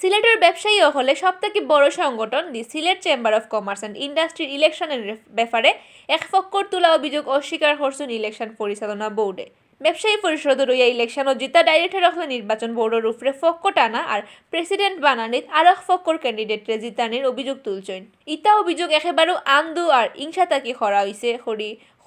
সিলেটের ব্যবসায়ী হলে সবথেকে বড় সংগঠন the Sylhet chamber of commerce and ইন্ডাস্ট্রির ইলেকশনের ব্যাপারে এক ফক্কর তোলা অভিযোগ অস্বীকার করছেন ইলেকশন পরিচালনা বোর্ডে। ব্যবসায়ী পরিষদ রইয়া ইলেকশন ও জিতা ডাইরেক্টর হলে নির্বাচন বোর্ডের উপরে ফক্ক টানা আর প্রেসিডেন্ট বানানিত আর এক ফক্কর ক্যান্ডিডেটরে জিতানির অভিযোগ তুলছেন। ইতা অভিযোগ একেবারেও আন্দু আর ইংসা তাকি করা হয়েছে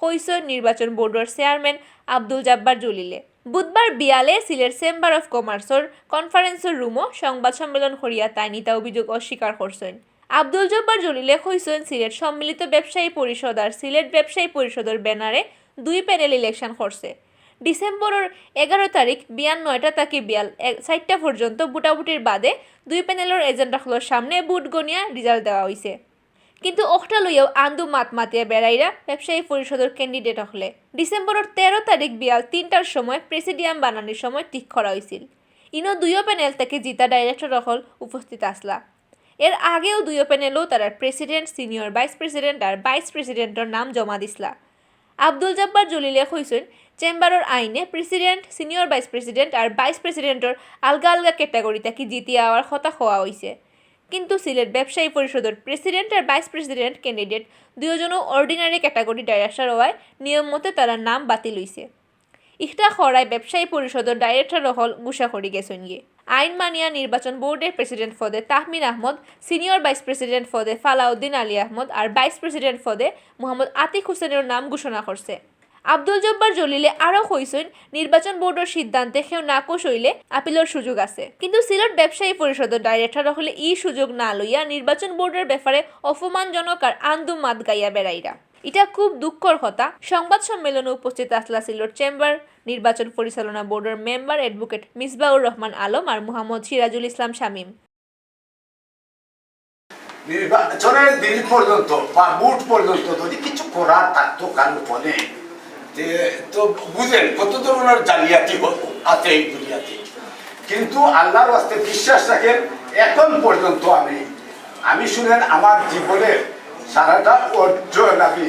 কইছেন নির্বাচন বোর্ডের চেয়ারম্যান আব্দুল জব্বার জলিলে। বুধবার বিয়ালে সিলেট চেম্বার অফ কমার্সের কনফারেন্সের রুমও সংবাদ সম্মেলন করিয়া তাই নিতা অভিযোগ অস্বীকার করছেন। আব্দুল জব্বার জলিলে কইছেন সিলেট সম্মিলিত ব্যবসায়ী পরিষদ আর সিলেট ব্যবসায়ী পরিষদের ব্যানারে 2 প্যানেল ইলেকশন করছে। ডিসেম্বরের 11 তারিখ বিয়ান 9টা তাকি বিয়াল 4টা পর্যন্ত বুটাবুটির বাদে 2 প্যানেলের এজেন্ডাগুলোর সামনে বুট গনিয়া রেজাল্ট দেওয়া হয়েছে। কিন্তু ওখটা লইয়াও আন্দু মাতিয়া বেড়াইরা ব্যবসায়ী পরিষদের ক্যান্ডিডেট হলে ডিসেম্বরের 13 তারিখ বিয়াল 3টার সময় প্রেসিডিয়াম বানানোর সময় ঠিক করা হয়েছিল। ইনো 2 প্যানেল থেকে জিতা ডাইরেক্টর হল উপস্থিত আসলা। এর আগেও 2 প্যানেলও তারা প্রেসিডেন্ট, সিনিয়র ভাইস প্রেসিডেন্ট আর ভাইস প্রেসিডেন্টের নাম জমা দিসলা। আব্দুল জব্বার জলিলে কইছেন চেম্বারের আইনে প্রেসিডেন্ট, সিনিয়র ভাইস প্রেসিডেন্ট আর ভাইস প্রেসিডেন্টের আলগা আলগা ক্যাটাগরি থেকে জিতিয়া আওয়ার কথা হওয়া হয়েছে। কিন্তু সিলেট ব্যবসায়ী পরিষদের প্রেসিডেন্ট আর ভাইস প্রেসিডেন্ট ক্যান্ডিডেট দুজনও অর্ডিনারি ক্যাটাগরি ডাইরেক্টর হওয়ায় নিয়ম মতে তারা নাম বাতিল হয়েছে। ইহটা খরায় ব্যবসায়ী পরিষদের ডাইরেক্টর হল গুসা করি গেছেন গিয়ে। আইন মানিয়া নির্বাচন বোর্ডের প্রেসিডেন্ট পদে Tahmin Ahmed, senior vice president পদে ফালাউদ্দিন আলী আহমদ আর ভাইস প্রেসিডেন্ট পদে মোহাম্মদ আতিক হোসেনের নাম ঘোষণা করছে। আব্দুল জব্বার জলিলে আরও কইছেন নির্বাচন বোর্ডের সিদ্ধান্তে কেউ নাকচ হইলে আপিলের সুযোগ আছে। কিন্তু সিলেট ব্যবসায়ী পরিষদের ডাইরেক্টর হলে এই সুযোগ না লইয়া নির্বাচন বোর্ডের ব্যাপারে অপমানজনক আর আন্দু মাত গাইয়া বেড়াইরা। এটা খুব দুঃখর কথা। সংবাদ সম্মেলনে উপস্থিত আসলা সিলেট চেম্বার নির্বাচন পরিচালনা বোর্ডের মেম্বার অ্যাডভোকেট মিসবাউর রহমান আলম আর মোহাম্মদ সিরাজুল ইসলাম শামীম। নির্বাচনের দিন পর্যন্ত বা বুট পর্যন্ত যদি কিছু করার থাকতো কারণ ফলে তো বুঝেন কত ধরনের জালিয়াতি আছে এই দুনিয়াতে। কিন্তু আল্লাহর রাস্তে বিশ্বাস রাখেন এখন পর্যন্ত আমি শুনেন আমার জীবনের সারাটা অর্জন আমি